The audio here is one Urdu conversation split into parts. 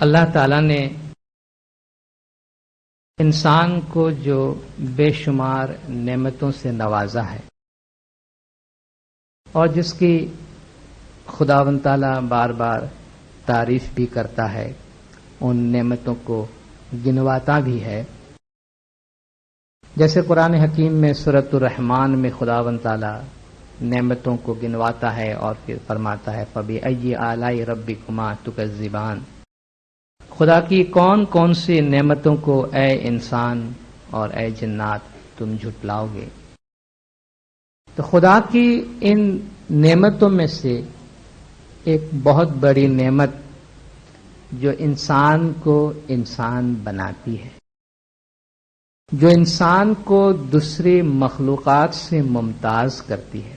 اللہ تعالیٰ نے انسان کو جو بے شمار نعمتوں سے نوازا ہے اور جس کی خداوند تعالیٰ بار بار تعریف بھی کرتا ہے، ان نعمتوں کو گنواتا بھی ہے، جیسے قرآن حکیم میں سورۃ الرحمن میں خداوند تعالیٰ نعمتوں کو گنواتا ہے اور پھر فرماتا ہے فَبِأَيِّ آلَاءِ رَبِّكُمَا تُكَذِّبَانِ، خدا کی کون کون سی نعمتوں کو اے انسان اور اے جنات تم جھٹلاؤ گے۔ تو خدا کی ان نعمتوں میں سے ایک بہت بڑی نعمت جو انسان کو انسان بناتی ہے، جو انسان کو دوسری مخلوقات سے ممتاز کرتی ہے،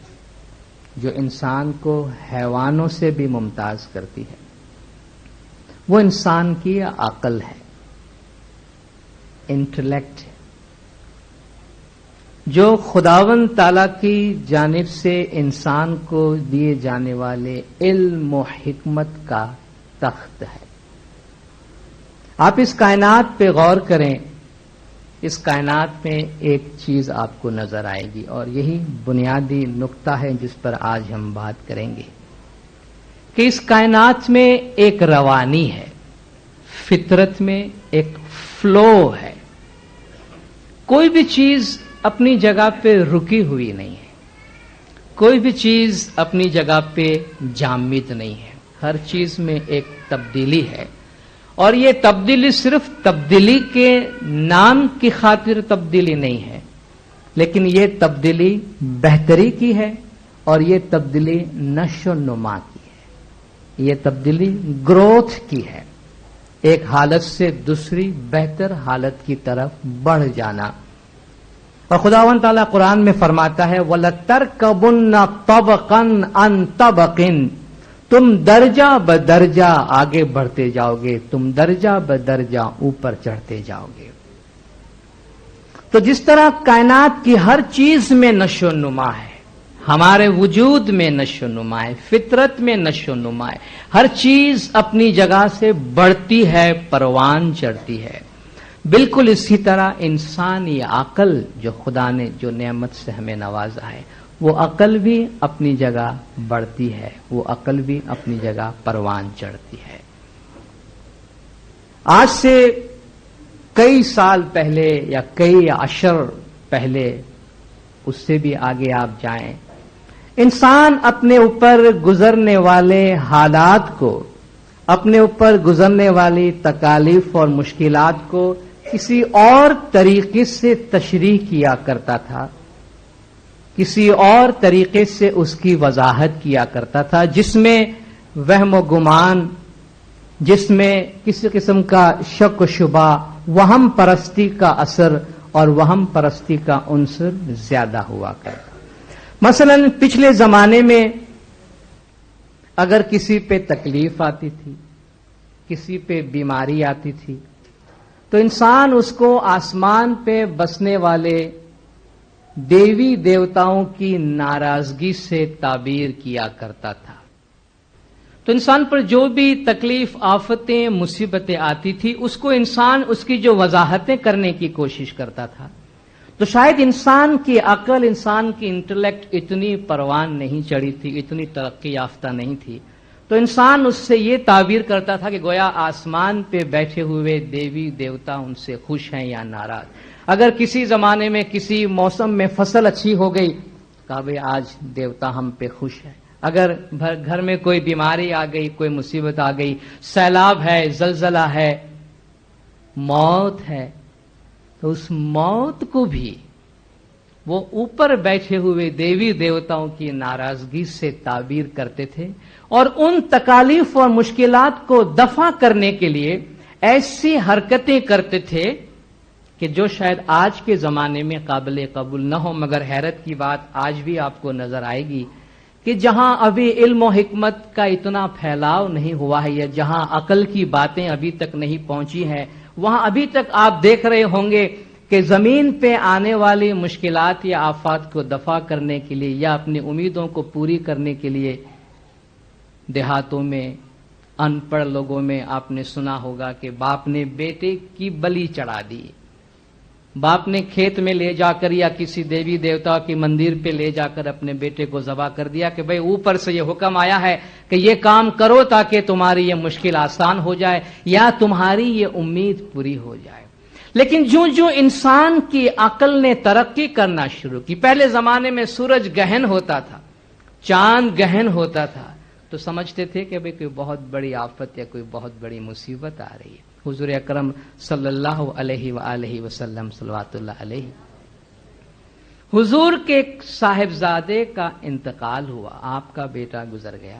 جو انسان کو حیوانوں سے بھی ممتاز کرتی ہے، وہ انسان کی عقل ہے، انٹلیکٹ ہے، جو خداوند تعالیٰ کی جانب سے انسان کو دیے جانے والے علم و حکمت کا تخت ہے۔ آپ اس کائنات پہ غور کریں، اس کائنات میں ایک چیز آپ کو نظر آئے گی اور یہی بنیادی نقطہ ہے جس پر آج ہم بات کریں گے کہ اس کائنات میں ایک روانی ہے، فطرت میں ایک فلو ہے، کوئی بھی چیز اپنی جگہ پہ رکی ہوئی نہیں ہے، کوئی بھی چیز اپنی جگہ پہ جامد نہیں ہے، ہر چیز میں ایک تبدیلی ہے، اور یہ تبدیلی صرف تبدیلی کے نام کی خاطر تبدیلی نہیں ہے، لیکن یہ تبدیلی بہتری کی ہے اور یہ تبدیلی نشو و نما کی ہے، یہ تبدیلی گروتھ کی ہے، ایک حالت سے دوسری بہتر حالت کی طرف بڑھ جانا۔ اور خداوند تعالیٰ قرآن میں فرماتا ہے وَلَتَرْكَبُنَّ طَبَقًا عَنْ طَبَقٍ، تم درجہ بدرجہ آگے بڑھتے جاؤ گے، تم درجہ بدرجہ اوپر چڑھتے جاؤ گے۔ تو جس طرح کائنات کی ہر چیز میں نشو و نما ہے، ہمارے وجود میں نشو و نما ہے، فطرت میں نشو و نما ہے، ہر چیز اپنی جگہ سے بڑھتی ہے، پروان چڑھتی ہے، بالکل اسی طرح انسانی عقل جو خدا نے جو نعمت سے ہمیں نوازا ہے، وہ عقل بھی اپنی جگہ بڑھتی ہے، وہ عقل بھی اپنی جگہ پروان چڑھتی ہے۔ آج سے کئی سال پہلے یا کئی عشر پہلے، اس سے بھی آگے آپ جائیں، انسان اپنے اوپر گزرنے والے حالات کو، اپنے اوپر گزرنے والی تکالیف اور مشکلات کو کسی اور طریقے سے تشریح کیا کرتا تھا، کسی اور طریقے سے اس کی وضاحت کیا کرتا تھا، جس میں وہم و گمان، جس میں کسی قسم کا شک و شبہ، وہم پرستی کا اثر اور وہم پرستی کا عنصر زیادہ ہوا کرتا۔ مثلا پچھلے زمانے میں اگر کسی پہ تکلیف آتی تھی، کسی پہ بیماری آتی تھی، تو انسان اس کو آسمان پہ بسنے والے دیوی دیوتاؤں کی ناراضگی سے تعبیر کیا کرتا تھا۔ تو انسان پر جو بھی تکلیف، آفتیں، مصیبتیں آتی تھی، اس کو انسان اس کی جو وضاحتیں کرنے کی کوشش کرتا تھا، تو شاید انسان کی عقل، انسان کی انٹلیکٹ اتنی پروان نہیں چڑھی تھی، اتنی ترقی یافتہ نہیں تھی، تو انسان اس سے یہ تعبیر کرتا تھا کہ گویا آسمان پہ بیٹھے ہوئے دیوی دیوتا ان سے خوش ہیں یا ناراض۔ اگر کسی زمانے میں کسی موسم میں فصل اچھی ہو گئی، کہا بھئی آج دیوتا ہم پہ خوش ہے۔ اگر گھر میں کوئی بیماری آ گئی، کوئی مصیبت آ گئی، سیلاب ہے، زلزلہ ہے، موت ہے، تو اس موت کو بھی وہ اوپر بیٹھے ہوئے دیوی دیوتاؤں کی ناراضگی سے تعبیر کرتے تھے، اور ان تکالیف اور مشکلات کو دفع کرنے کے لیے ایسی حرکتیں کرتے تھے کہ جو شاید آج کے زمانے میں قابل قبول نہ ہو، مگر حیرت کی بات آج بھی آپ کو نظر آئے گی کہ جہاں ابھی علم و حکمت کا اتنا پھیلاؤ نہیں ہوا ہے، یا جہاں عقل کی باتیں ابھی تک نہیں پہنچی ہیں، وہاں ابھی تک آپ دیکھ رہے ہوں گے کہ زمین پہ آنے والی مشکلات یا آفات کو دفع کرنے کے لیے یا اپنی امیدوں کو پوری کرنے کے لیے دیہاتوں میں ان پڑھ لوگوں میں آپ نے سنا ہوگا کہ باپ نے بیٹے کی بلی چڑھا دی، باپ نے کھیت میں لے جا کر یا کسی دیوی دیوتا کی مندر پہ لے جا کر اپنے بیٹے کو ذبح کر دیا کہ بھئی اوپر سے یہ حکم آیا ہے کہ یہ کام کرو تاکہ تمہاری یہ مشکل آسان ہو جائے یا تمہاری یہ امید پوری ہو جائے۔ لیکن جو انسان کی عقل نے ترقی کرنا شروع کی، پہلے زمانے میں سورج گہن ہوتا تھا، چاند گہن ہوتا تھا، تو سمجھتے تھے کہ بھئی کوئی بہت بڑی آفت یا کوئی بہت بڑی مصیبت آ رہی ہے۔ حضور اکرم صلی اللہ علیہ وآلہ وسلم صلوات اللہ علیہ، حضور کے صاحبزادے کا انتقال ہوا، آپ کا بیٹا گزر گیا،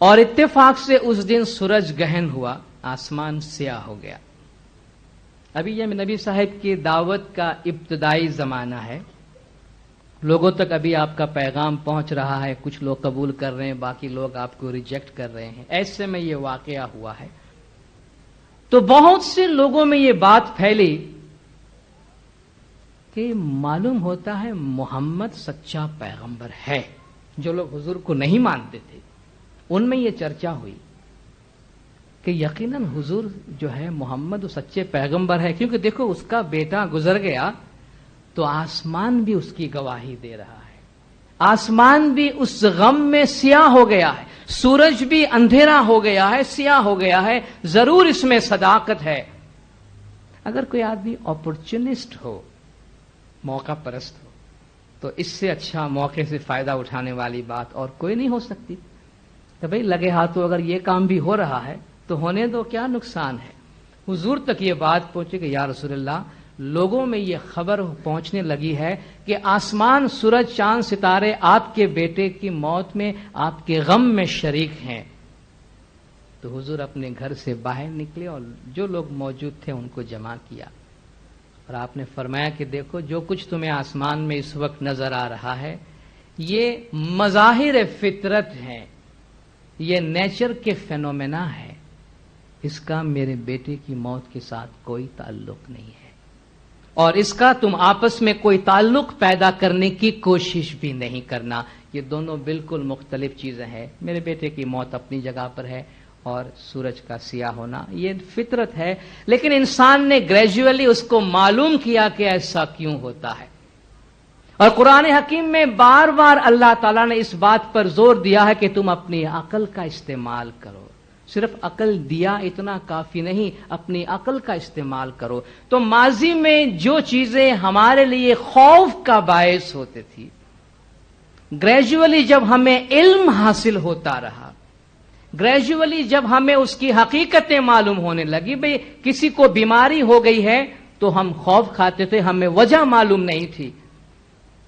اور اتفاق سے اس دن سورج گہن ہوا، آسمان سیاہ ہو گیا۔ ابھی یہ نبی صاحب کی دعوت کا ابتدائی زمانہ ہے، لوگوں تک ابھی آپ کا پیغام پہنچ رہا ہے، کچھ لوگ قبول کر رہے ہیں، باقی لوگ آپ کو ریجیکٹ کر رہے ہیں، ایسے میں یہ واقعہ ہوا ہے۔ تو بہت سے لوگوں میں یہ بات پھیلی کہ معلوم ہوتا ہے محمد سچا پیغمبر ہے۔ جو لوگ حضور کو نہیں مانتے تھے ان میں یہ چرچا ہوئی کہ یقیناً حضور جو ہے محمد سچے پیغمبر ہے، کیونکہ دیکھو اس کا بیٹا گزر گیا تو آسمان بھی اس کی گواہی دے رہا ہے، آسمان بھی اس غم میں سیاہ ہو گیا ہے، سورج بھی اندھیرا ہو گیا ہے، سیاہ ہو گیا ہے، ضرور اس میں صداقت ہے۔ اگر کوئی آدمی اپورچونسٹ ہو، موقع پرست ہو، تو اس سے اچھا موقع سے فائدہ اٹھانے والی بات اور کوئی نہیں ہو سکتی کہ بھئی لگے ہاتھوں اگر یہ کام بھی ہو رہا ہے تو ہونے دو، کیا نقصان ہے۔ حضور تک یہ بات پہنچی کہ یا رسول اللہ، لوگوں میں یہ خبر پہنچنے لگی ہے کہ آسمان، سورج، چاند، ستارے آپ کے بیٹے کی موت میں، آپ کے غم میں شریک ہیں۔ تو حضور اپنے گھر سے باہر نکلے اور جو لوگ موجود تھے ان کو جمع کیا، اور آپ نے فرمایا کہ دیکھو جو کچھ تمہیں آسمان میں اس وقت نظر آ رہا ہے یہ مظاہر فطرت ہیں، یہ نیچر کے فینومینا ہے، اس کا میرے بیٹے کی موت کے ساتھ کوئی تعلق نہیں ہے، اور اس کا تم آپس میں کوئی تعلق پیدا کرنے کی کوشش بھی نہیں کرنا۔ یہ دونوں بالکل مختلف چیزیں ہیں، میرے بیٹے کی موت اپنی جگہ پر ہے اور سورج کا سیاہ ہونا یہ فطرت ہے، لیکن انسان نے گریجولی اس کو معلوم کیا کہ ایسا کیوں ہوتا ہے، اور قرآن حکیم میں بار بار اللہ تعالیٰ نے اس بات پر زور دیا ہے کہ تم اپنی عقل کا استعمال کرو، صرف عقل دیا اتنا کافی نہیں، اپنی عقل کا استعمال کرو۔ تو ماضی میں جو چیزیں ہمارے لیے خوف کا باعث ہوتی تھی، گریجولی جب ہمیں علم حاصل ہوتا رہا، گریجولی جب ہمیں اس کی حقیقتیں معلوم ہونے لگی، بھئی کسی کو بیماری ہو گئی ہے تو ہم خوف کھاتے تھے، ہمیں وجہ معلوم نہیں تھی،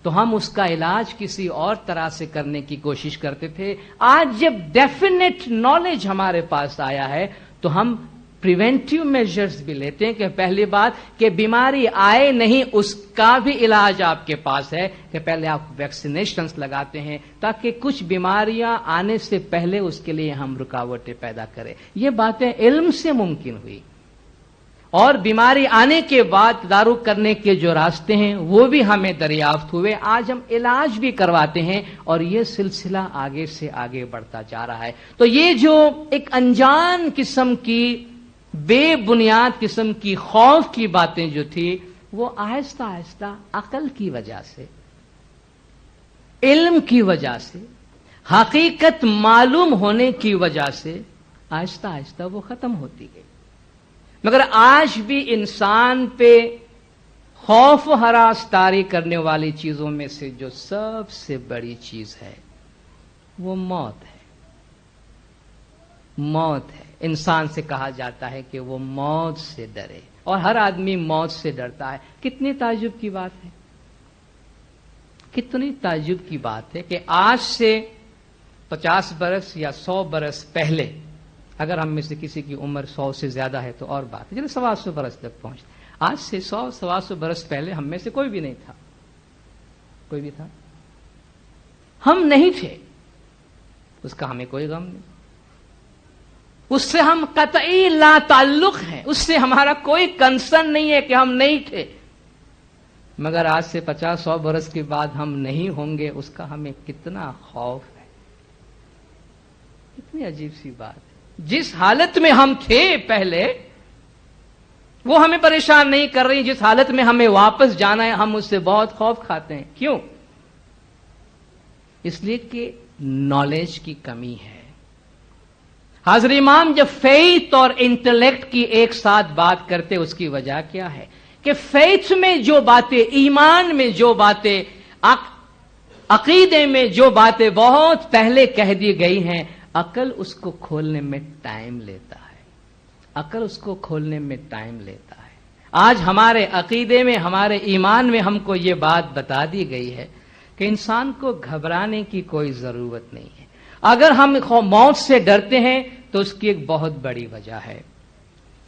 تو ہم اس کا علاج کسی اور طرح سے کرنے کی کوشش کرتے تھے۔ آج جب ڈیفینیٹ نالج ہمارے پاس آیا ہے تو ہم پریونٹیو میجرز بھی لیتے ہیں کہ پہلی بات کہ بیماری آئے نہیں اس کا بھی علاج آپ کے پاس ہے، کہ پہلے آپ ویکسینیشنز لگاتے ہیں تاکہ کچھ بیماریاں آنے سے پہلے اس کے لیے ہم رکاوٹیں پیدا کریں۔ یہ باتیں علم سے ممکن ہوئی، اور بیماری آنے کے بعد تدارک کرنے کے جو راستے ہیں وہ بھی ہمیں دریافت ہوئے، آج ہم علاج بھی کرواتے ہیں، اور یہ سلسلہ آگے سے آگے بڑھتا جا رہا ہے۔ تو یہ جو ایک انجان قسم کی، بے بنیاد قسم کی خوف کی باتیں جو تھی، وہ آہستہ آہستہ عقل کی وجہ سے، علم کی وجہ سے، حقیقت معلوم ہونے کی وجہ سے آہستہ آہستہ وہ ختم ہوتی گئی۔ مگر آج بھی انسان پہ خوف و ہراس طاری کرنے والی چیزوں میں سے جو سب سے بڑی چیز ہے وہ موت ہے۔ موت ہے۔ انسان سے کہا جاتا ہے کہ وہ موت سے ڈرے، اور ہر آدمی موت سے ڈرتا ہے۔ کتنی تعجب کی بات ہے، کتنی تعجب کی بات ہے کہ آج سے 50 برس یا 100 برس پہلے، اگر ہم میں سے کسی کی عمر 100 سے زیادہ ہے تو اور بات ہے، چلے 125 برس تک پہنچ، آج سے 100-125 برس پہلے ہم میں سے کوئی بھی نہیں تھا، کوئی بھی تھا، ہم نہیں تھے، اس کا ہمیں کوئی غم نہیں، اس سے ہم قطعی لا تعلق ہیں، اس سے ہمارا کوئی کنسرن نہیں ہے کہ ہم نہیں تھے۔ مگر آج سے 50-100 برس کے بعد ہم نہیں ہوں گے، اس کا ہمیں کتنا خوف ہے، کتنی عجیب سی بات ہے. جس حالت میں ہم تھے پہلے وہ ہمیں پریشان نہیں کر رہی، جس حالت میں ہمیں واپس جانا ہے ہم اس سے بہت خوف کھاتے ہیں. کیوں؟ اس لیے کہ نالج کی کمی ہے. حضرت امام جب فیتھ اور انٹلیکٹ کی ایک ساتھ بات کرتے اس کی وجہ کیا ہے کہ فیتھ میں جو باتیں، ایمان میں جو باتیں، عقیدے میں جو باتیں بہت پہلے کہہ دی گئی ہیں، عقل اس کو کھولنے میں ٹائم لیتا ہے. عقل اس کو کھولنے میں ٹائم لیتا ہے. آج ہمارے عقیدے میں، ہمارے ایمان میں ہم کو یہ بات بتا دی گئی ہے کہ انسان کو گھبرانے کی کوئی ضرورت نہیں ہے. اگر ہم موت سے ڈرتے ہیں تو اس کی ایک بہت بڑی وجہ ہے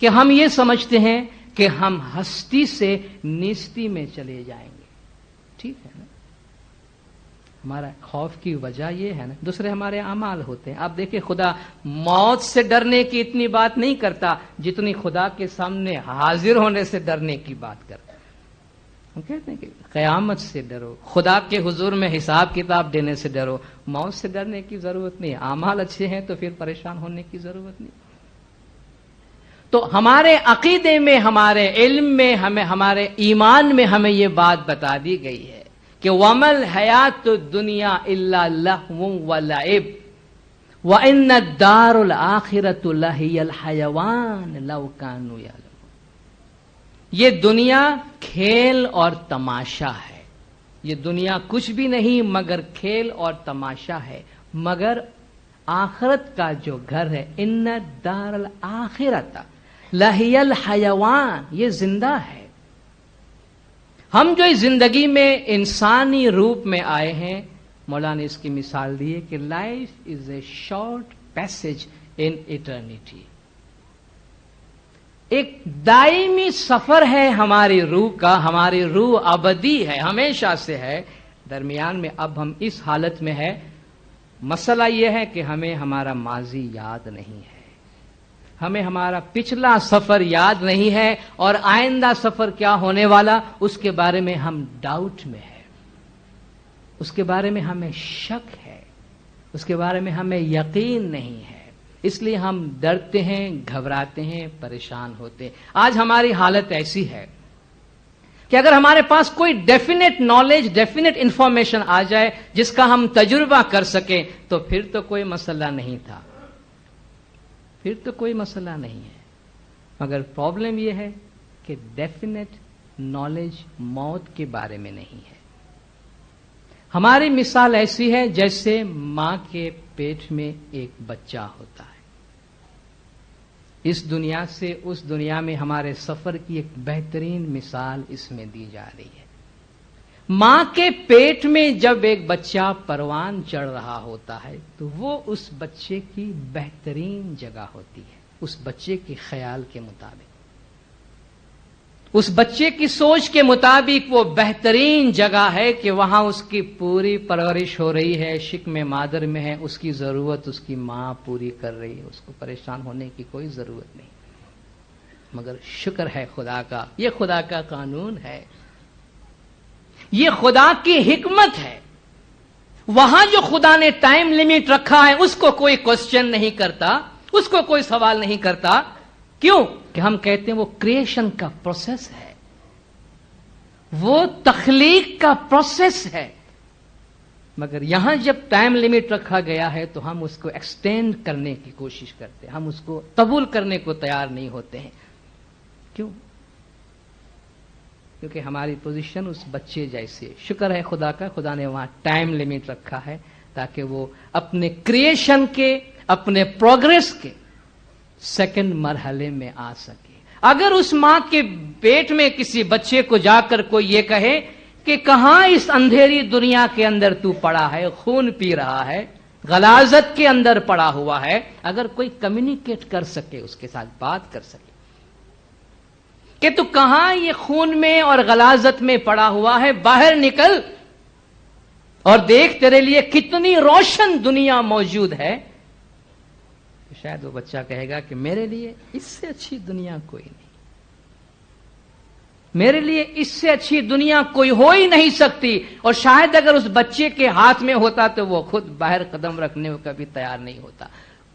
کہ ہم یہ سمجھتے ہیں کہ ہم ہستی سے نیستی میں چلے جائیں گے. ٹھیک ہے نا؟ ہمارا خوف کی وجہ یہ ہے نا. دوسرے ہمارے اعمال ہوتے ہیں. آپ دیکھیں خدا موت سے ڈرنے کی اتنی بات نہیں کرتا جتنی خدا کے سامنے حاضر ہونے سے ڈرنے کی بات کرتا. ہم کہتے ہیں کہ قیامت سے ڈرو، خدا کے حضور میں حساب کتاب دینے سے ڈرو. موت سے ڈرنے کی ضرورت نہیں. اعمال اچھے ہیں تو پھر پریشان ہونے کی ضرورت نہیں. تو ہمارے عقیدے میں، ہمارے علم میں، ہمارے ایمان میں ہمیں یہ بات بتا دی گئی ہے کہ وَمَا الْحَيَاةُ الدُّنْيَا إِلَّا لَهْوٌ وَلَعِبٌ وَإِنَّ الدَّارَ الْآخِرَةَ لَهِيَ الْحَيَوَانُ لَوْ كَانُوا يَعْلَمُونَ. یہ دنیا کھیل اور تماشا ہے. یہ دنیا کچھ بھی نہیں مگر کھیل اور تماشا ہے. مگر آخرت کا جو گھر ہے، ان الدار الآخرۃ لہی الحیوان، یہ زندہ ہے. ہم جو اس زندگی میں انسانی روپ میں آئے ہیں، مولانا نے اس کی مثال دی ہے کہ life is a short passage in eternity. ایک دائمی سفر ہے ہماری روح کا. ہماری روح ابدی ہے، ہمیشہ سے ہے. درمیان میں اب ہم اس حالت میں ہے. مسئلہ یہ ہے کہ ہمیں ہمارا ماضی یاد نہیں ہے، ہمیں ہمارا پچھلا سفر یاد نہیں ہے، اور آئندہ سفر کیا ہونے والا اس کے بارے میں ہم ڈاؤٹ میں ہے. اس کے بارے میں ہمیں شک ہے، اس کے بارے میں ہمیں یقین نہیں ہے. اس لیے ہم ڈرتے ہیں، گھبراتے ہیں، پریشان ہوتے ہیں. آج ہماری حالت ایسی ہے کہ اگر ہمارے پاس کوئی ڈیفینیٹ نالج، ڈیفینیٹ انفارمیشن آ جائے جس کا ہم تجربہ کر سکیں تو پھر تو کوئی مسئلہ نہیں تھا، پھر تو کوئی مسئلہ نہیں ہے. مگر پرابلم یہ ہے کہ ڈیفینیٹ نالج موت کے بارے میں نہیں ہے. ہماری مثال ایسی ہے جیسے ماں کے پیٹ میں ایک بچہ ہوتا ہے. اس دنیا سے اس دنیا میں ہمارے سفر کی ایک بہترین مثال اس میں دی جا رہی ہے. ماں کے پیٹ میں جب ایک بچہ پروان چڑھ رہا ہوتا ہے تو وہ اس بچے کی بہترین جگہ ہوتی ہے، اس بچے کے خیال کے مطابق، اس بچے کی سوچ کے مطابق وہ بہترین جگہ ہے کہ وہاں اس کی پوری پرورش ہو رہی ہے، شکم مادر میں ہے، اس کی ضرورت اس کی ماں پوری کر رہی ہے، اس کو پریشان ہونے کی کوئی ضرورت نہیں. مگر شکر ہے خدا کا، یہ خدا کا قانون ہے، یہ خدا کی حکمت ہے. وہاں جو خدا نے ٹائم لیمٹ رکھا ہے اس کو کوئی کوسچن نہیں کرتا، اس کو کوئی سوال نہیں کرتا. کیوں کہ ہم کہتے ہیں وہ کریشن کا پروسیس ہے، وہ تخلیق کا پروسیس ہے. مگر یہاں جب ٹائم لیمٹ رکھا گیا ہے تو ہم اس کو ایکسٹینڈ کرنے کی کوشش کرتے ہیں، ہم اس کو قبول کرنے کو تیار نہیں ہوتے ہیں. کیوں؟ کیونکہ ہماری پوزیشن اس بچے جیسے. شکر ہے خدا کا، خدا نے وہاں ٹائم لیمٹ رکھا ہے تاکہ وہ اپنے کریشن کے، اپنے پروگریس کے سیکنڈ مرحلے میں آ سکے. اگر اس ماں کے پیٹ میں کسی بچے کو جا کر کوئی یہ کہے کہ کہاں اس اندھیری دنیا کے اندر تو پڑا ہے، خون پی رہا ہے، غلاظت کے اندر پڑا ہوا ہے، اگر کوئی کمیونیکیٹ کر سکے، اس کے ساتھ بات کر سکے کہ تو کہاں یہ خون میں اور غلاظت میں پڑا ہوا ہے، باہر نکل اور دیکھ تیرے لیے کتنی روشن دنیا موجود ہے، شاید وہ بچہ کہے گا کہ میرے لیے اس سے اچھی دنیا کوئی نہیں، میرے لیے اس سے اچھی دنیا کوئی ہو ہی نہیں سکتی. اور شاید اگر اس بچے کے ہاتھ میں ہوتا تو وہ خود باہر قدم رکھنے کو کبھی تیار نہیں ہوتا.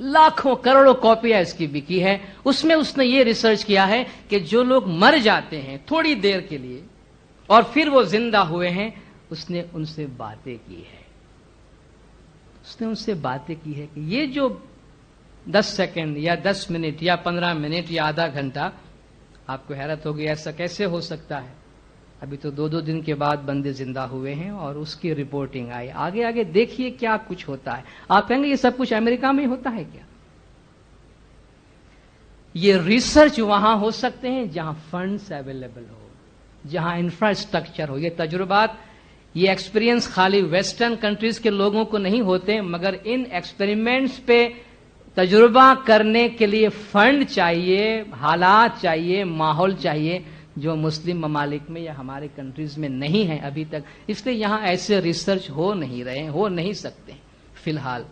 لاکھوں کروڑوں کاپیاں اس کی بکی ہے. اس میں اس نے یہ ریسرچ کیا ہے کہ جو لوگ مر جاتے ہیں تھوڑی دیر کے لیے اور پھر وہ زندہ ہوئے ہیں، اس نے ان سے باتیں کی ہے. اس نے ان سے باتیں کی ہے کہ یہ جو 10 سیکنڈ یا 10 منٹ یا 15 منٹ یا آدھا گھنٹہ، آپ کو حیرت ہوگی ایسا کیسے ہو سکتا ہے، ابھی تو 2 دن کے بعد بندے زندہ ہوئے ہیں اور اس کی رپورٹنگ آئی. آگے آگے دیکھیے کیا کچھ ہوتا ہے. آپ کہیں گے یہ سب کچھ امریکہ میں ہوتا ہے کیا؟ یہ ریسرچ وہاں ہو سکتے ہیں جہاں فنڈز اویلیبل ہو، جہاں انفراسٹرکچر ہو. یہ تجربات، یہ ایکسپیرینس خالی ویسٹرن کنٹریز کے لوگوں کو نہیں ہوتے، مگر ان ایکسپیریمنٹس پہ تجربہ کرنے کے لیے فنڈ چاہیے، حالات چاہیے، ماحول چاہیے، جو مسلم ممالک میں یا ہمارے کنٹریز میں نہیں ہیں ابھی تک. اس لیے یہاں ایسے ریسرچ ہو نہیں رہے ہیں، ہو نہیں سکتے فی الحال.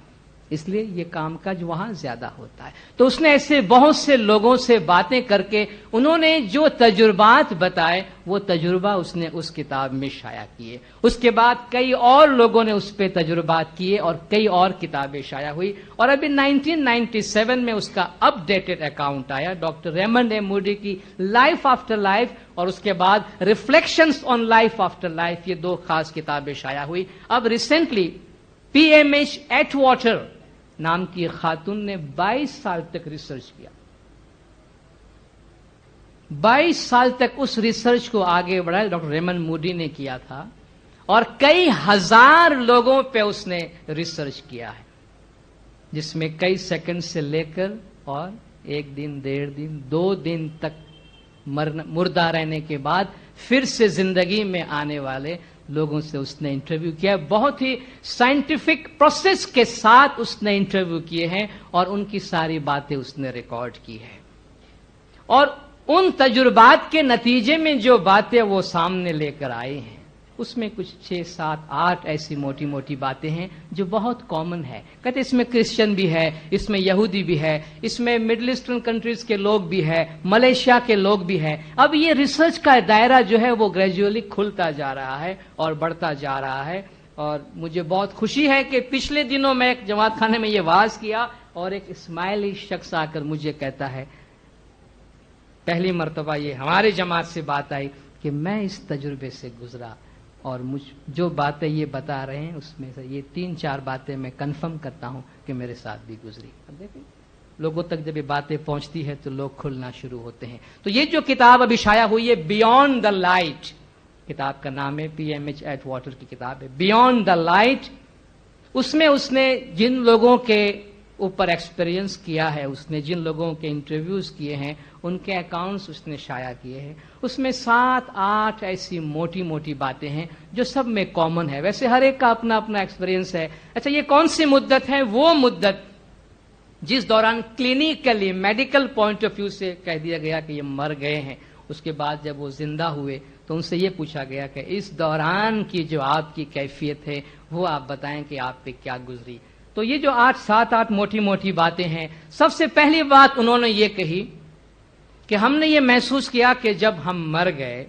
اس لیے یہ کام کاج وہاں زیادہ ہوتا ہے. تو اس نے ایسے بہت سے لوگوں سے باتیں کر کے انہوں نے جو تجربات بتائے وہ تجربہ اس نے اس کتاب میں شائع کیے. اس کے بعد کئی اور لوگوں نے اس پہ تجربات کیے اور کئی اور کتابیں شائع ہوئی. اور ابھی 1997 میں اس کا اپ ڈیٹڈ اکاؤنٹ آیا، ڈاکٹر ریمنڈ ایم موڈی کی لائف آفٹر لائف، اور اس کے بعد reflections on life after life. یہ 2 خاص کتابیں شائع ہوئی. اب recently P M H Atwater نام کی خاتون نے 22 سال تک ریسرچ کیا. 22 سال تک اس ریسرچ کو آگے بڑھایا ڈاکٹر ریمنڈ موڈی نے کیا تھا، اور کئی ہزار لوگوں پہ اس نے ریسرچ کیا ہے، جس میں کئی سیکنڈ سے لے کر اور 1 دن، 1.5 دن، 2 دن تک مردہ رہنے کے بعد پھر سے زندگی میں آنے والے لوگوں سے اس نے انٹرویو کیا. بہت ہی سائنٹیفک پروسیس کے ساتھ اس نے انٹرویو کیے ہیں اور ان کی ساری باتیں اس نے ریکارڈ کی ہے. اور ان تجربات کے نتیجے میں جو باتیں وہ سامنے لے کر آئے ہیں، اس میں کچھ 6، 7، 8 ایسی موٹی موٹی باتیں ہیں جو بہت کامن ہے. کہتے اس میں کرسچن بھی ہے، اس میں یہودی بھی ہے، اس میں مڈل ایسٹرن کنٹریز کے لوگ بھی ہے، ملیشیا کے لوگ بھی ہے. اب یہ ریسرچ کا دائرہ جو ہے وہ گریجولی کھلتا جا رہا ہے اور بڑھتا جا رہا ہے. اور مجھے بہت خوشی ہے کہ پچھلے دنوں میں ایک جماعت خانے میں یہ واعظ کیا اور ایک اسماعیلی شخص آ کر مجھے کہتا ہے، پہلی مرتبہ یہ ہمارے جماعت سے بات آئی کہ میں اس تجربے سے گزرا، اور جو باتیں یہ بتا رہے ہیں اس میں سے یہ 3-4 باتیں میں کنفرم کرتا ہوں کہ میرے ساتھ بھی گزری. اب دیکھیں لوگوں تک جب یہ باتیں پہنچتی ہے تو لوگ کھلنا شروع ہوتے ہیں. تو یہ جو کتاب ابھی شائع ہوئی ہے، بیونڈ دا لائٹ، کتاب کا نام ہے، P M H Atwater کی کتاب ہے، بیونڈ دا لائٹ. اس میں اس نے جن لوگوں کے اوپر ایکسپیرینس کیا ہے، اس نے جن لوگوں کے انٹرویوز کیے ہیں، ان کے اکاؤنٹس اس نے شائع کیے ہیں. اس میں 7-8 ایسی موٹی موٹی باتیں ہیں جو سب میں کامن ہے. ویسے ہر ایک کا اپنا اپنا ایکسپیرینس ہے. اچھا، یہ کون سی مدت ہے؟ وہ مدت جس دوران کلینیکلی میڈیکل پوائنٹ آف ویو سے کہہ دیا گیا کہ یہ مر گئے ہیں. اس کے بعد جب وہ زندہ ہوئے تو ان سے یہ پوچھا گیا کہ اس دوران کی جو آپ کی کیفیت ہے وہ آپ بتائیں کہ آپ پہ کیا گزری. تو یہ جو 7-8 موٹی موٹی باتیں ہیں، سب سے پہلی بات انہوں نے یہ کہی کہ ہم نے یہ محسوس کیا کہ جب ہم مر گئے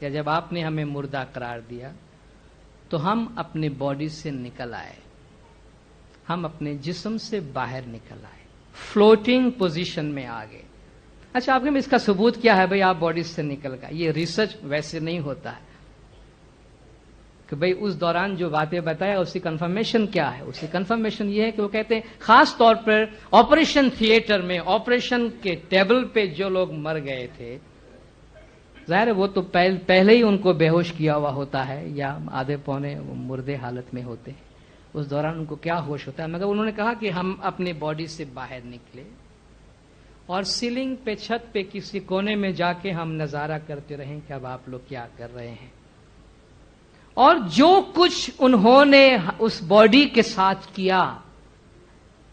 یا جب آپ نے ہمیں مردہ قرار دیا تو ہم اپنے باڈی سے نکل آئے، ہم اپنے جسم سے باہر نکل آئے، فلوٹنگ پوزیشن میں آ گئے. اچھا، آپ کے اس کا ثبوت کیا ہے بھئی آپ باڈی سے نکل گئے؟ یہ ریسرچ ویسے نہیں ہوتا ہے کہ بھئی اس دوران جو باتیں بتایا اس کی کنفرمیشن کیا ہے. اس کی کنفرمیشن یہ ہے کہ وہ کہتے ہیں خاص طور پر آپریشن تھیٹر میں، آپریشن کے ٹیبل پہ جو لوگ مر گئے تھے، ظاہر ہے وہ تو پہلے ہی ان کو بے ہوش کیا ہوا ہوتا ہے یا آدھے پونے وہ مردے حالت میں ہوتے ہیں، اس دوران ان کو کیا ہوش ہوتا ہے. مگر انہوں نے کہا کہ ہم اپنی باڈی سے باہر نکلے اور سیلنگ پہ، چھت پہ کسی کونے میں جا کے ہم نظارہ کرتے رہیں کہ اب آپ لوگ کیا کر رہے ہیں. اور جو کچھ انہوں نے اس باڈی کے ساتھ کیا،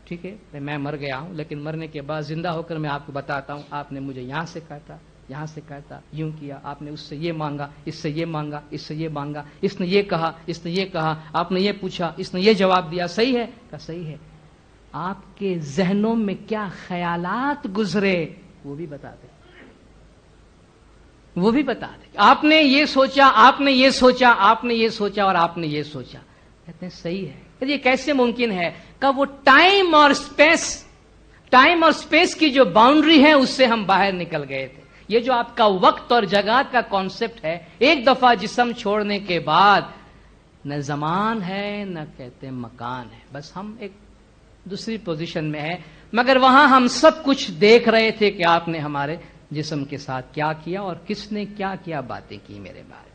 ٹھیک ہے میں مر گیا ہوں لیکن مرنے کے بعد زندہ ہو کر میں آپ کو بتاتا ہوں، آپ نے مجھے یہاں سے کہا، یہاں سے کہتا، یوں کیا، آپ نے اس سے یہ مانگا، اس سے یہ مانگا، اس سے یہ مانگا، اس نے یہ کہا، اس نے یہ کہا، آپ نے یہ پوچھا، اس نے یہ جواب دیا، صحیح ہے؟ کہا صحیح ہے. آپ کے ذہنوں میں کیا خیالات گزرے وہ بھی بتا دیں، وہ بھی بتا دیں. آپ نے یہ سوچا، آپ نے یہ سوچا، آپ نے یہ سوچا اور آپ نے یہ سوچا. کہتے ہیں صحیح ہے. یہ کیسے ممکن ہے کہ وہ ٹائم اور اسپیس کی جو باؤنڈری ہے اس سے ہم باہر نکل گئے تھے. یہ جو آپ کا وقت اور جگہ کا کانسیپٹ ہے، ایک دفعہ جسم چھوڑنے کے بعد نہ زمان ہے نہ کہتے مکان ہے، بس ہم ایک دوسری پوزیشن میں ہے. مگر وہاں ہم سب کچھ دیکھ رہے تھے کہ آپ نے ہمارے جسم کے ساتھ کیا کیا اور کس نے کیا کیا باتیں کی میرے بارے.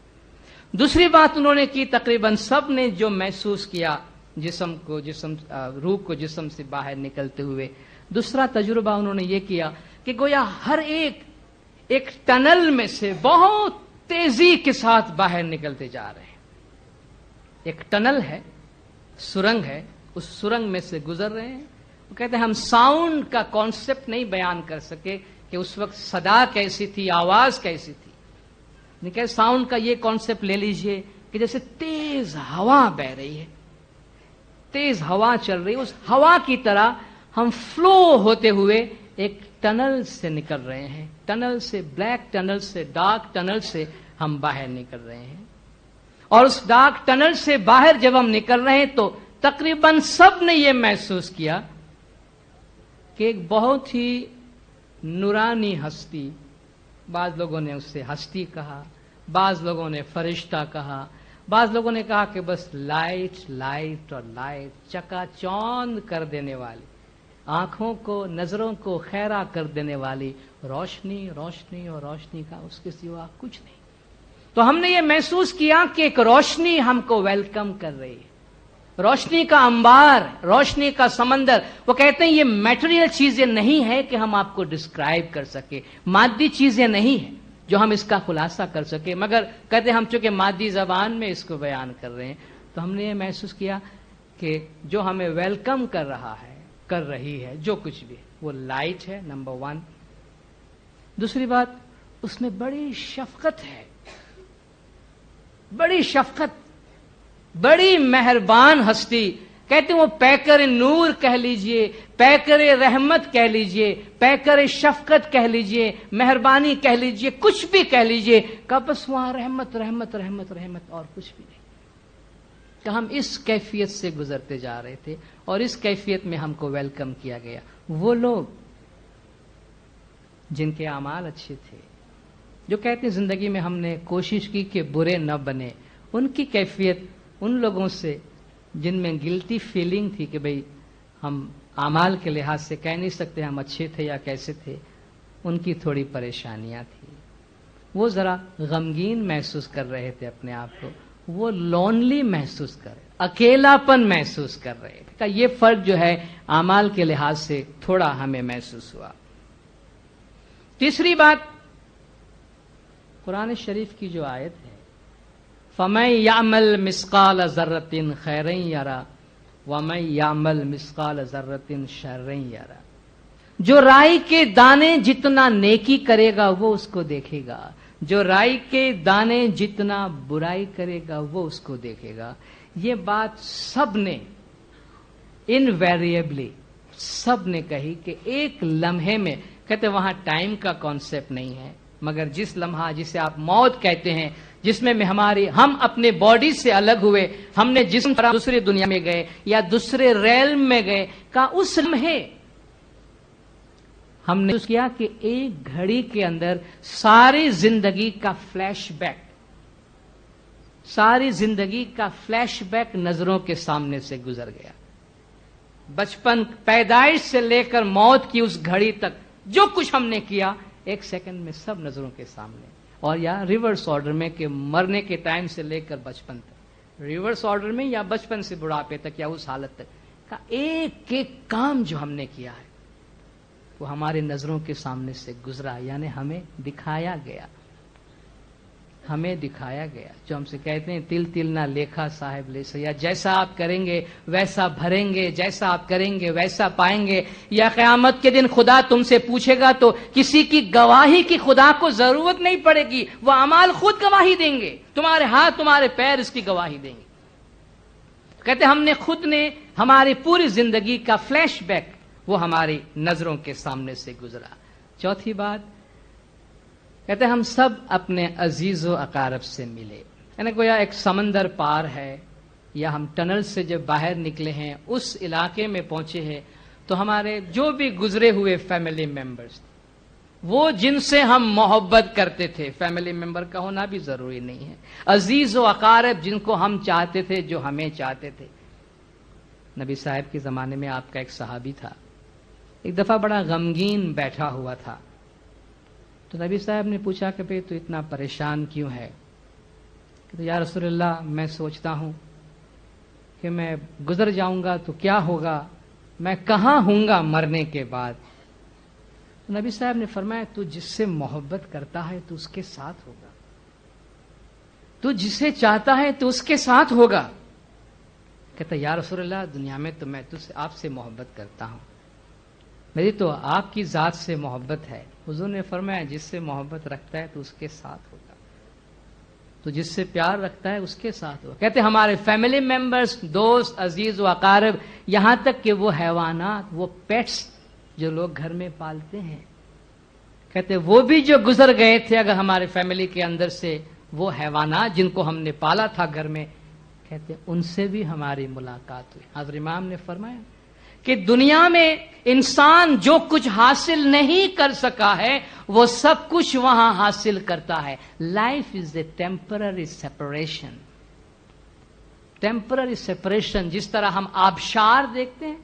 دوسری بات انہوں نے کی، تقریباً سب نے جو محسوس کیا روح کو جسم سے باہر نکلتے ہوئے، دوسرا تجربہ انہوں نے یہ کیا کہ گویا ہر ایک ٹنل میں سے بہت تیزی کے ساتھ باہر نکلتے جا رہے ہیں. ایک ٹنل ہے، سرنگ ہے، اس سرنگ میں سے گزر رہے ہیں. وہ کہتے ہیں ہم ساؤنڈ کا کانسیپٹ نہیں بیان کر سکے کہ اس وقت صدا کیسی تھی، آواز کیسی تھی. کہ ساؤنڈ کا یہ کانسیپٹ لے لیجئے کہ جیسے تیز ہوا بہ رہی ہے، تیز ہوا چل رہی ہے، اس ہوا کی طرح ہم فلو ہوتے ہوئے ایک ٹنل سے نکل رہے ہیں. ٹنل سے، بلیک ٹنل سے، ڈارک ٹنل سے ہم باہر نکل رہے ہیں. اور اس ڈارک ٹنل سے باہر جب ہم نکل رہے ہیں تو تقریباً سب نے یہ محسوس کیا کہ ایک بہت ہی نورانی ہستی، بعض لوگوں نے اس سے ہستی کہا، بعض لوگوں نے فرشتہ کہا، بعض لوگوں نے کہا کہ بس لائٹ لائٹ اور لائٹ، چکا چوند کر دینے والی، آنکھوں کو، نظروں کو خیرہ کر دینے والی روشنی، روشنی اور روشنی کا اس کے سوا کچھ نہیں. تو ہم نے یہ محسوس کیا کہ ایک روشنی ہم کو ویلکم کر رہی ہے، روشنی کا انبار، روشنی کا سمندر. وہ کہتے ہیں یہ میٹیریل چیزیں نہیں ہے کہ ہم آپ کو ڈسکرائب کر سکے، مادی چیزیں نہیں ہیں جو ہم اس کا خلاصہ کر سکے، مگر کہتے ہیں ہم چونکہ مادی زبان میں اس کو بیان کر رہے ہیں. تو ہم نے یہ محسوس کیا کہ جو ہمیں ویلکم کر رہا ہے، کر رہی ہے، جو کچھ بھی وہ لائٹ ہے، نمبر 1. دوسری بات، اس میں بڑی شفقت ہے، بڑی شفقت، بڑی مہربان ہستی. کہتے ہیں وہ پیکر نور کہہ لیجئے، پیکر رحمت کہہ لیجئے، پیکر شفقت کہہ لیجئے، مہربانی کہہ لیجئے، کچھ بھی کہہ لیجئے، کہ بس وہاں رحمت رحمت رحمت رحمت اور کچھ بھی نہیں. کہ ہم اس کیفیت سے گزرتے جا رہے تھے اور اس کیفیت میں ہم کو ویلکم کیا گیا. وہ لوگ جن کے اعمال اچھے تھے، جو کہتے ہیں زندگی میں ہم نے کوشش کی کہ برے نہ بنے، ان کی کیفیت ان لوگوں سے جن میں گلٹی فیلنگ تھی کہ بھئی ہم اعمال کے لحاظ سے کہہ نہیں سکتے ہم اچھے تھے یا کیسے تھے، ان کی تھوڑی پریشانیاں تھیں. وہ ذرا غمگین محسوس کر رہے تھے اپنے آپ کو، وہ لونلی محسوس کر رہے، اکیلا پن محسوس کر رہے تھے. یہ فرق جو ہے اعمال کے لحاظ سے تھوڑا ہمیں محسوس ہوا. تیسری بات، قرآن شریف کی جو آیت ہے، فَمَن يَعْمَلْ مِثْقَالَ ذَرَّةٍ خَيْرًا يَرَهُ وَمَن يَعْمَلْ مِثْقَالَ ذَرَّةٍ شَرًّا يَرَهُ. جو رائی کے دانے جتنا نیکی کرے گا وہ اس کو دیکھے گا، جو رائی کے دانے جتنا برائی کرے گا وہ اس کو دیکھے گا. یہ بات سب نے انویریبلی سب نے کہی کہ ایک لمحے میں، کہتے وہاں ٹائم کا کانسیپٹ نہیں ہے، مگر جس لمحہ جسے آپ موت کہتے ہیں، جس میں ہم اپنے باڈی سے الگ ہوئے، ہم نے جسم پر دوسری دنیا میں گئے یا دوسرے ریلم میں گئے، کا اس لمحے ہم نے کیا کہ ایک گھڑی کے اندر ساری زندگی کا فلیش بیک، ساری زندگی کا فلیش بیک نظروں کے سامنے سے گزر گیا. بچپن، پیدائش سے لے کر موت کی اس گھڑی تک جو کچھ ہم نے کیا ایک سیکنڈ میں سب نظروں کے سامنے. اور یا ریورس آرڈر میں کہ مرنے کے ٹائم سے لے کر بچپن تک، ریورس آرڈر میں یا بچپن سے بڑھاپے تک یا اس حالت تک کا ایک ایک کام جو ہم نے کیا ہے وہ ہمارے نظروں کے سامنے سے گزرا. یعنی ہمیں دکھایا گیا، ہمیں دکھایا گیا. جو ہم سے کہتے ہیں تل تل نہ لیکھا صاحب لے سے، یا جیسا آپ کریں گے ویسا بھریں گے، جیسا آپ کریں گے ویسا پائیں گے. یا قیامت کے دن خدا تم سے پوچھے گا تو کسی کی گواہی کی خدا کو ضرورت نہیں پڑے گی، وہ اعمال خود گواہی دیں گے، تمہارے ہاتھ تمہارے پیر اس کی گواہی دیں گے. کہتے ہم نے خود نے ہماری پوری زندگی کا فلیش بیک وہ ہماری نظروں کے سامنے سے گزرا. چوتھی بات، کہتے ہم سب اپنے عزیز و اقارب سے ملے. یعنی گویا ایک سمندر پار ہے، یا ہم ٹنل سے جب باہر نکلے ہیں اس علاقے میں پہنچے ہیں تو ہمارے جو بھی گزرے ہوئے فیملی ممبرز وہ جن سے ہم محبت کرتے تھے، فیملی ممبر کا ہونا بھی ضروری نہیں ہے، عزیز و اقارب جن کو ہم چاہتے تھے، جو ہمیں چاہتے تھے. نبی صاحب کے زمانے میں آپ کا ایک صحابی تھا، ایک دفعہ بڑا غمگین بیٹھا ہوا تھا. تو نبی صاحب نے پوچھا کہ بھئی تو اتنا پریشان کیوں ہے؟ کہ یا رسول اللہ میں سوچتا ہوں کہ میں گزر جاؤں گا تو کیا ہوگا، میں کہاں ہوں گا مرنے کے بعد. تو نبی صاحب نے فرمایا تو جس سے محبت کرتا ہے تو اس کے ساتھ ہوگا، تو جسے چاہتا ہے تو اس کے ساتھ ہوگا. کہتا یا رسول اللہ دنیا میں تو میں آپ سے محبت کرتا ہوں، میری تو آپ کی ذات سے محبت ہے. حضور نے فرمایا جس سے محبت رکھتا ہے تو اس کے ساتھ ہوگا، تو جس سے پیار رکھتا ہے اس کے ساتھ ہوگا. کہتے ہمارے فیملی ممبرز، دوست، عزیز و اقارب، یہاں تک کہ وہ حیوانات، وہ پیٹس جو لوگ گھر میں پالتے ہیں، کہتے وہ بھی جو گزر گئے تھے اگر ہمارے فیملی کے اندر سے، وہ حیوانات جن کو ہم نے پالا تھا گھر میں، کہتے ان سے بھی ہماری ملاقات ہوئی. حضرت امام نے فرمایا کہ دنیا میں انسان جو کچھ حاصل نہیں کر سکا ہے وہ سب کچھ وہاں حاصل کرتا ہے. Life is a temporary separation. Temporary separation. جس طرح ہم آبشار دیکھتے ہیں،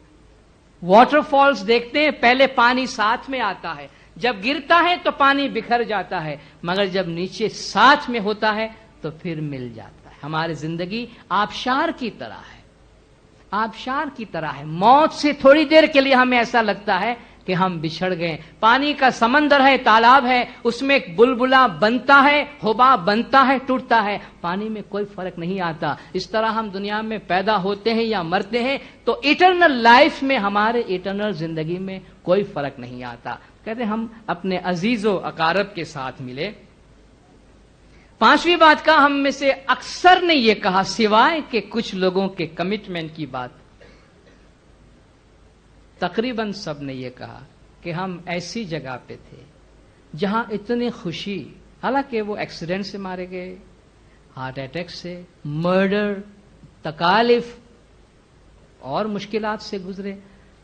واٹر فالز دیکھتے ہیں، پہلے پانی ساتھ میں آتا ہے، جب گرتا ہے تو پانی بکھر جاتا ہے، مگر جب نیچے ساتھ میں ہوتا ہے تو پھر مل جاتا ہے. ہماری زندگی آبشار کی طرح ہے، آبشار کی طرح ہے. موت سے تھوڑی دیر کے لیے ہمیں ایسا لگتا ہے کہ ہم بچھڑ گئے. پانی کا سمندر ہے، تالاب ہے، اس میں ایک بلبلا بنتا ہے، حباب بنتا ہے، ٹوٹتا ہے، پانی میں کوئی فرق نہیں آتا. اس طرح ہم دنیا میں پیدا ہوتے ہیں یا مرتے ہیں تو ایٹرنل لائف میں، ہمارے ایٹرنل زندگی میں کوئی فرق نہیں آتا. کہتے ہم اپنے عزیز و اقارب کے ساتھ ملے. پانچویں بات کا ہم میں سے اکثر نے یہ کہا، سوائے کہ کچھ لوگوں کے کمٹمنٹ کی بات، تقریباً سب نے یہ کہا کہ ہم ایسی جگہ پہ تھے جہاں اتنی خوشی، حالانکہ وہ ایکسیڈنٹ سے مارے گئے، ہارٹ اٹیک سے، مرڈر، تکالیف اور مشکلات سے گزرے،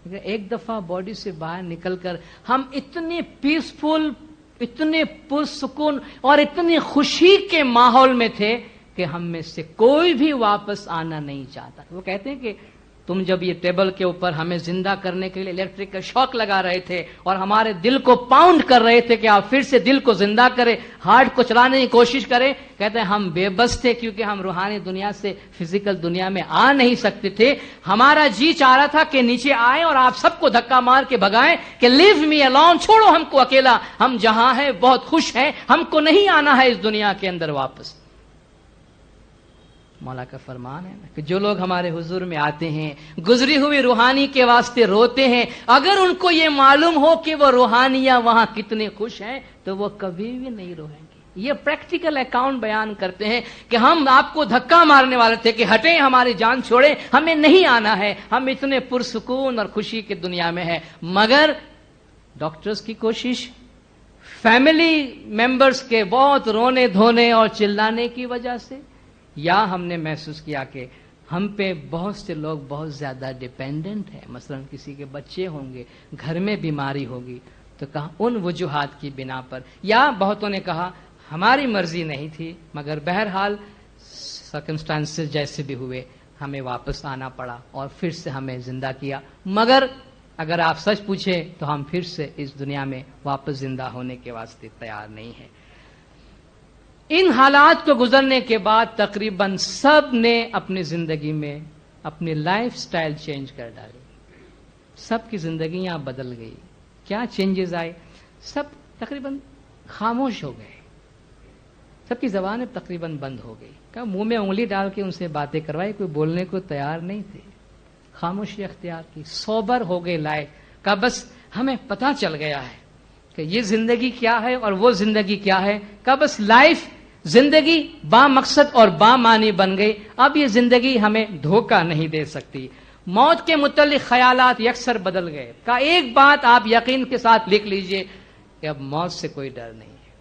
لیکن ایک دفعہ باڈی سے باہر نکل کر ہم اتنے پیسفل، اتنے پرسکون اور اتنی خوشی کے ماحول میں تھے کہ ہم میں سے کوئی بھی واپس آنا نہیں چاہتا. وہ کہتے ہیں کہ تم جب یہ ٹیبل کے اوپر ہمیں زندہ کرنے کے لیے الیکٹرک کا شاک لگا رہے تھے اور ہمارے دل کو پاؤنڈ کر رہے تھے کہ آپ پھر سے دل کو زندہ کریں، ہارٹ کو چلانے کی کوشش کریں، کہتے ہیں ہم بے بس تھے کیونکہ ہم روحانی دنیا سے فزیکل دنیا میں آ نہیں سکتے تھے. ہمارا جی چاہ رہا تھا کہ نیچے آئیں اور آپ سب کو دھکا مار کے بھگائیں کہ لیو می الون، چھوڑو ہم کو اکیلا، ہم جہاں ہیں بہت خوش ہیں، ہم کو نہیں آنا ہے اس دنیا کے اندر واپس. مولا کا فرمان ہے کہ جو لوگ ہمارے حضور میں آتے ہیں، گزری ہوئی روحانی کے واسطے روتے ہیں، اگر ان کو یہ معلوم ہو کہ وہ روحانیاں وہاں کتنے خوش ہیں تو وہ کبھی بھی نہیں روئیں گے. یہ پریکٹیکل اکاؤنٹ بیان کرتے ہیں کہ ہم آپ کو دھکا مارنے والے تھے کہ ہٹیں، ہماری جان چھوڑیں، ہمیں نہیں آنا ہے، ہم اتنے پرسکون اور خوشی کی دنیا میں ہیں. مگر ڈاکٹرز کی کوشش، فیملی ممبرز کے بہت رونے دھونے اور چلانے کی وجہ سے، یا ہم نے محسوس کیا کہ ہم پہ بہت سے لوگ بہت زیادہ ڈیپینڈنٹ ہیں، مثلا کسی کے بچے ہوں گے، گھر میں بیماری ہوگی، تو کہا ان وجوہات کی بنا پر، یا بہتوں نے کہا ہماری مرضی نہیں تھی مگر بہرحال سرکمسٹانسز جیسے بھی ہوئے ہمیں واپس آنا پڑا اور پھر سے ہمیں زندہ کیا. مگر اگر آپ سچ پوچھیں تو ہم پھر سے اس دنیا میں واپس زندہ ہونے کے واسطے تیار نہیں ہیں. ان حالات کو گزرنے کے بعد تقریباً سب نے اپنی زندگی میں اپنی لائف سٹائل چینج کر ڈالی. سب کی زندگیاں بدل گئی. کیا چینجز آئے؟ سب تقریباً خاموش ہو گئے، سب کی زبانیں تقریباً بند ہو گئی. کہا منہ میں انگلی ڈال کے ان سے باتیں کروائی، کوئی بولنے کو تیار نہیں تھے. خاموشی اختیار کی، سوبر ہو گئے لائف کا. بس ہمیں پتہ چل گیا ہے کہ یہ زندگی کیا ہے اور وہ زندگی کیا ہے. کا بس لائف، زندگی با مقصد اور با معنی بن گئی. اب یہ زندگی ہمیں دھوکہ نہیں دے سکتی. موت کے متعلق خیالات یکسر بدل گئے. کا ایک بات آپ یقین کے ساتھ لکھ لیجئے کہ اب موت سے کوئی ڈر نہیں ہے.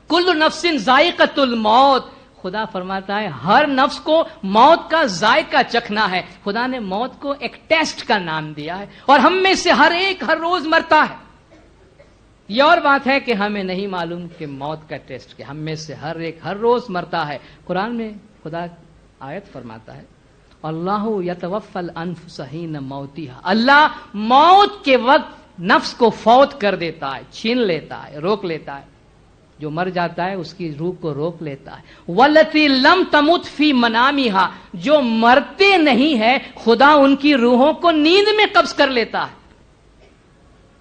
کل نفس ذائقۃ الموت، خدا فرماتا ہے ہر نفس کو موت کا ذائقہ چکھنا ہے. خدا نے موت کو ایک ٹیسٹ کا نام دیا ہے اور ہم میں سے ہر ایک ہر روز مرتا ہے. یہ اور بات ہے کہ ہمیں نہیں معلوم کہ موت کا ٹیسٹ کیا. ہم میں سے ہر ایک ہر روز مرتا ہے. قرآن میں خدا آیت فرماتا ہے اللہ یتوفی الانفس حین موتها. اللہ موت کے وقت نفس کو فوت کر دیتا ہے, چھین لیتا ہے, روک لیتا ہے. جو مر جاتا ہے اس کی روح کو روک لیتا ہے. والتی لم تمت فی منامها, جو مرتے نہیں ہے خدا ان کی روحوں کو نیند میں قبض کر لیتا ہے.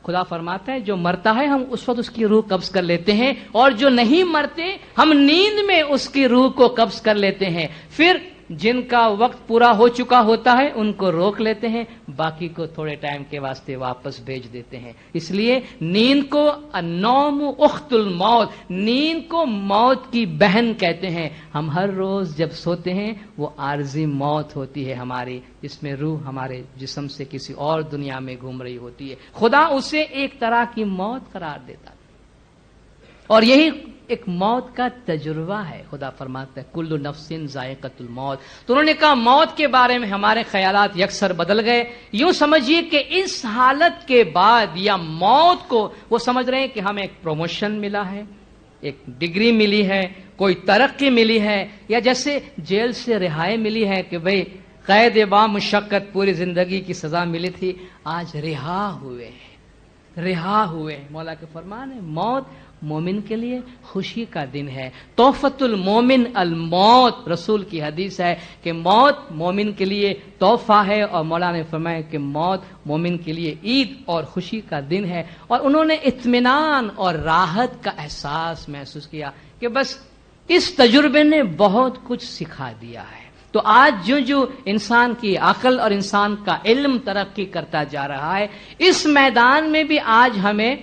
خدا فرماتا ہے جو مرتا ہے ہم اس وقت اس کی روح قبض کر لیتے ہیں, اور جو نہیں مرتے ہم نیند میں اس کی روح کو قبض کر لیتے ہیں. پھر جن کا وقت پورا ہو چکا ہوتا ہے ان کو روک لیتے ہیں, باقی کو تھوڑے ٹائم کے واسطے واپس بھیج دیتے ہیں. اس لیے نیند کو النوم اخت الموت, نیند کو موت کی بہن کہتے ہیں. ہم ہر روز جب سوتے ہیں وہ عارضی موت ہوتی ہے ہماری, جس میں روح ہمارے جسم سے کسی اور دنیا میں گھوم رہی ہوتی ہے. خدا اسے ایک طرح کی موت قرار دیتا ہے, اور یہی ایک موت کا تجربہ ہے. خدا فرماتا ہے کل نفس ذائقۃ الموت. تو انہوں نے کہا موت کے بارے میں ہمارے خیالات یکسر بدل گئے. یوں سمجھیے کہ اس حالت کے بعد یا موت کو وہ سمجھ رہے ہیں کہ ہمیں ایک پروموشن ملا ہے, ایک ڈگری ملی ہے, کوئی ترقی ملی ہے, یا جیسے جیل سے رہائی ملی ہے کہ بھئی قید با مشقت پوری زندگی کی سزا ملی تھی, آج رہا ہوئے ہیں, رہا ہوئے ہیں. مولا کے فرمان ہے موت مومن کے لیے خوشی کا دن ہے. تحفۃ المومن الموت, رسول کی حدیث ہے کہ موت مومن کے لیے تحفہ ہے, اور مولا نے فرمایا کہ موت مومن کے لیے عید اور خوشی کا دن ہے. اور انہوں نے اطمینان اور راحت کا احساس محسوس کیا کہ بس اس تجربے نے بہت کچھ سکھا دیا ہے. تو آج جو جو انسان کی عقل اور انسان کا علم ترقی کرتا جا رہا ہے, اس میدان میں بھی آج ہمیں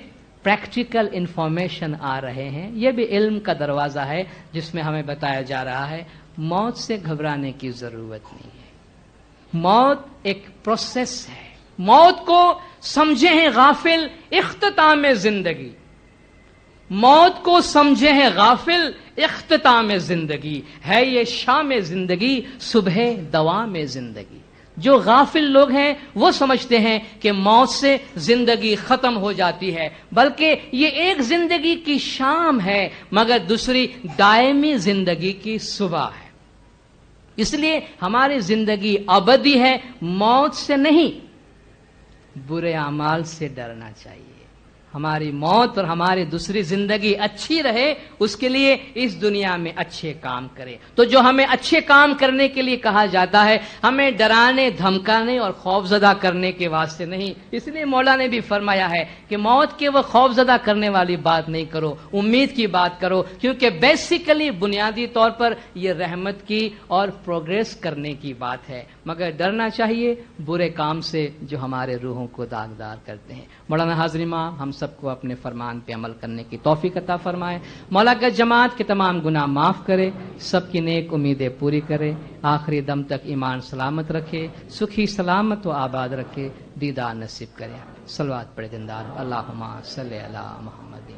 پریکٹیکل انفارمیشن آ رہے ہیں. یہ بھی علم کا دروازہ ہے جس میں ہمیں بتایا جا رہا ہے موت سے گھبرانے کی ضرورت نہیں ہے. موت ایک پروسیس ہے. موت کو سمجھے ہیں غافل اختتام زندگی, موت کو سمجھے ہیں غافل اختتام زندگی ہے. یہ شام زندگی صبح دوام زندگی. جو غافل لوگ ہیں وہ سمجھتے ہیں کہ موت سے زندگی ختم ہو جاتی ہے, بلکہ یہ ایک زندگی کی شام ہے مگر دوسری دائمی زندگی کی صبح ہے. اس لیے ہماری زندگی ابدی ہے, موت سے نہیں. برے اعمال سے ڈرنا چاہیے. ہماری موت اور ہماری دوسری زندگی اچھی رہے اس کے لیے اس دنیا میں اچھے کام کرے. تو جو ہمیں اچھے کام کرنے کے لیے کہا جاتا ہے, ہمیں ڈرانے دھمکانے اور خوفزدہ کرنے کے واسطے نہیں. اس لیے مولا نے بھی فرمایا ہے کہ موت کے وہ خوفزدہ کرنے والی بات نہیں کرو, امید کی بات کرو, کیونکہ بیسیکلی بنیادی طور پر یہ رحمت کی اور پروگریس کرنے کی بات ہے. مگر ڈرنا چاہیے برے کام سے جو ہمارے روحوں کو داغدار کرتے ہیں. مولانا حاضرین ہم سب کو اپنے فرمان پہ عمل کرنے کی توفیق عطا فرمائے. مولا کا جماعت کے تمام گناہ معاف کرے, سب کی نیک امیدیں پوری کرے, آخری دم تک ایمان سلامت رکھے, سکھی سلامت و آباد رکھے, دیدار نصیب کرے. صلوات پڑھے دندار. اللہم صلی علی محمد.